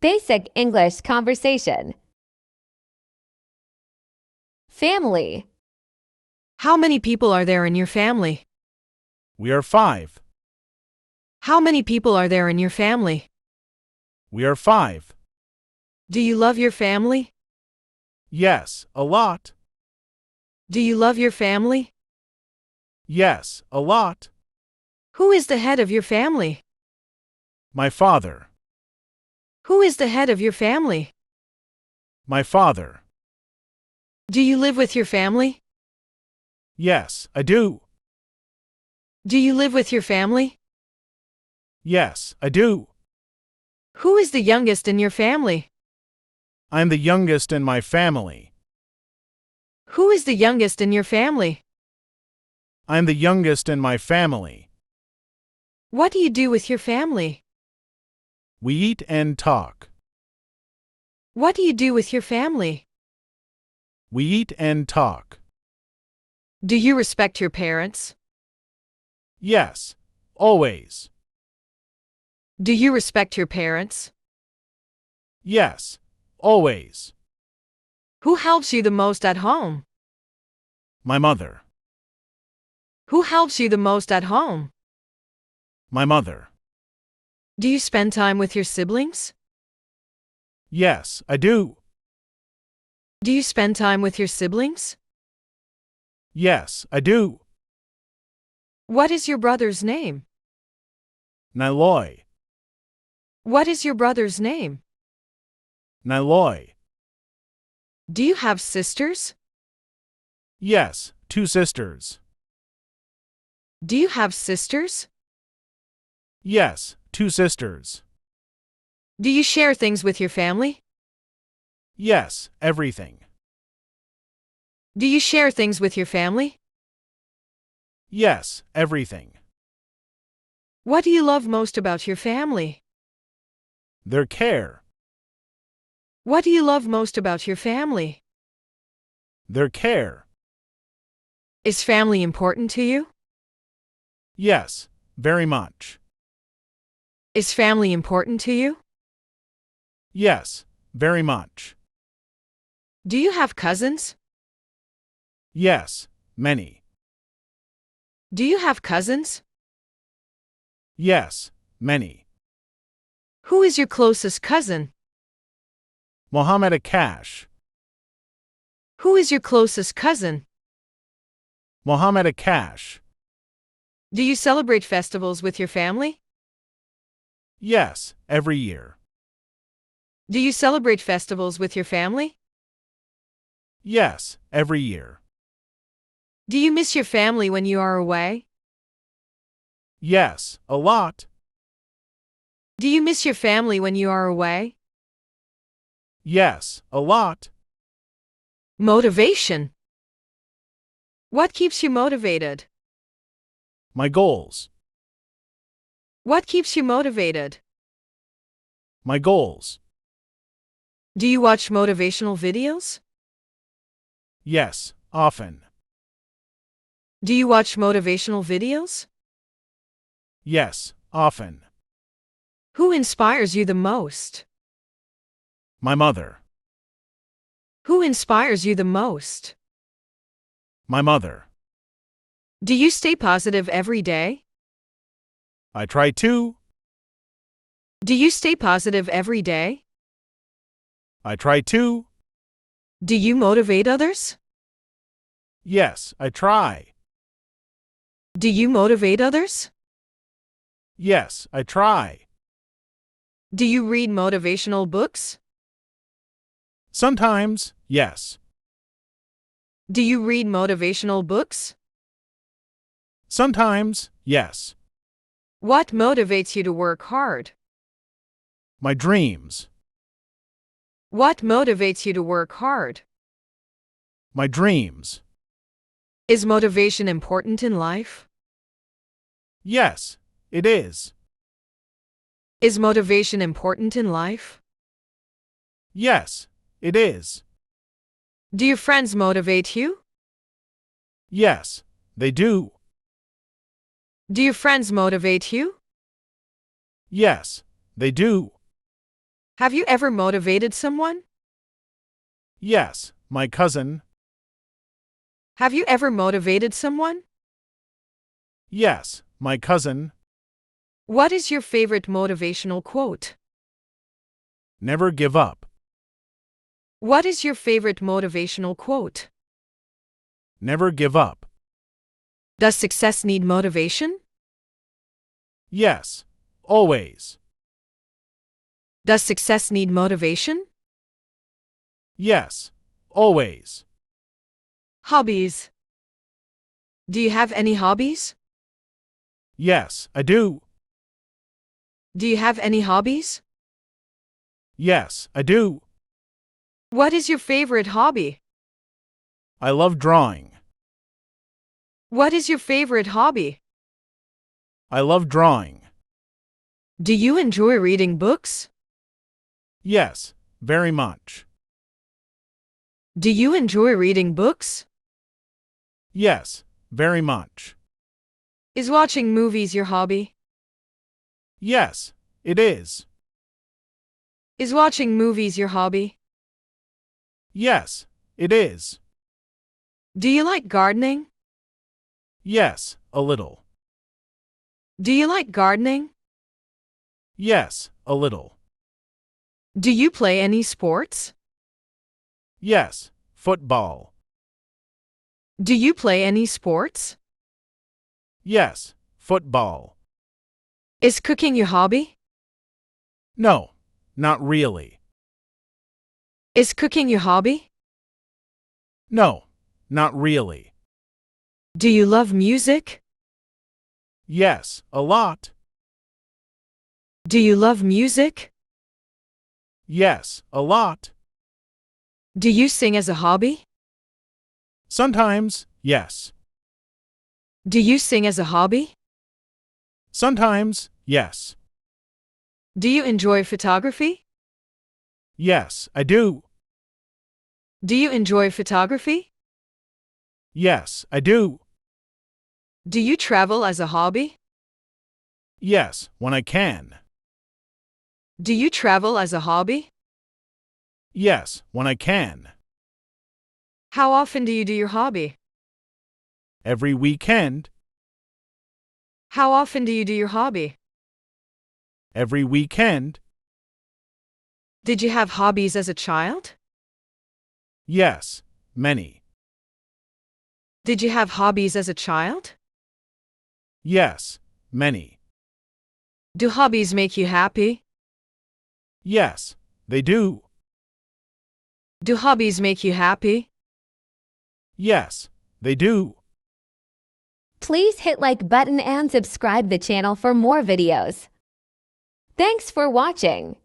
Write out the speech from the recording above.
Basic English conversation. Family. How many people are there in your family? We are 5. How many people are there in your family? We are 5. Do you love your family? Yes, a lot. Do you love your family? Yes, a lot. Who is the head of your family? My father. Who is the head of your family? My father. Do you live with your family? Yes, I do. Do you live with your family? Yes, I do. Who is the youngest in your family? I'm the youngest in my family. Who is the youngest in your family? I'm the youngest in my family. What do you do with your family? We eat and talk. What do you do with your family? We eat and talk. Do you respect your parents? Yes, always. Do you respect your parents? Yes, always. Who helps you the most at home? My mother. Who helps you the most at home? My mother. Do you spend time with your siblings? Yes, I do. Do you spend time with your siblings? Yes, I do. What is your brother's name? Niloy. What is your brother's name? Niloy. Do you have sisters? Yes, 2 sisters. Do you have sisters? Yes, 2 sisters. Do you share things with your family? Yes, everything. Do you share things with your family? Yes, everything. What do you love most about your family? Their care. What do you love most about your family? Their care. Is family important to you? Yes, very much. Is family important to you? Yes, very much. Do you have cousins? Yes, many. Do you have cousins? Yes, many. Who is your closest cousin? Mohammed Akash. Who is your closest cousin? Mohammed Akash. Do you celebrate festivals with your family? Yes, every year. Do you celebrate festivals with your family? Yes, every year. Do you miss your family when you are away? Yes, a lot. Do you miss your family when you are away? Yes, a lot. Motivation. What keeps you motivated? My goals. What keeps you motivated? My goals. Do you watch motivational videos? Yes, often. Do you watch motivational videos? Yes, often. Who inspires you the most? My mother. Who inspires you the most? My mother. Do you stay positive every day? I try to. Do you stay positive every day? I try to. Do you motivate others? Yes, I try. Do you motivate others? Yes, I try. Do you read motivational books? Sometimes, yes. Do you read motivational books? Sometimes, yes. What motivates you to work hard? My dreams. What motivates you to work hard? My dreams. Is motivation important in life? Yes, it is. Is motivation important in life? Yes, it is. Do your friends motivate you? Yes, they do. Do your friends motivate you? Yes, they do. Have you ever motivated someone? Yes, my cousin. Have you ever motivated someone? Yes, my cousin. What is your favorite motivational quote? Never give up. What is your favorite motivational quote? Never give up. Does success need motivation? Yes, always. Does success need motivation? Yes, always. Hobbies. Do you have any hobbies? Yes, I do. Do you have any hobbies? Yes, I do. What is your favorite hobby? I love drawing. What is your favorite hobby? I love drawing. Do you enjoy reading books? Yes, very much. Do you enjoy reading books? Yes, very much. Is watching movies your hobby? Yes, it is. Is watching movies your hobby? Yes, it is. Do you like gardening? Yes, a little. Do you like gardening? Yes, a little. Do you play any sports? Yes, football. Do you play any sports? Yes, football. Is cooking your hobby? No, not really. Is cooking your hobby? No, not really. Do you love music? Yes, a lot. Do you love music? Yes, a lot. Do you sing as a hobby? Sometimes, yes. Do you sing as a hobby? Sometimes, yes. Do you enjoy photography? Yes, I do. Do you enjoy photography? Yes, I do. Do you travel as a hobby? Yes, when I can. Do you travel as a hobby? Yes, when I can. How often do you do your hobby? Every weekend. How often do you do your hobby? Every weekend. Did you have hobbies as a child? Yes, many. Did you have hobbies as a child? Yes, many. Do hobbies make you happy? Yes, they do. Do hobbies make you happy? Yes, they do. Please hit like button and subscribe the channel for more videos. Thanks for watching.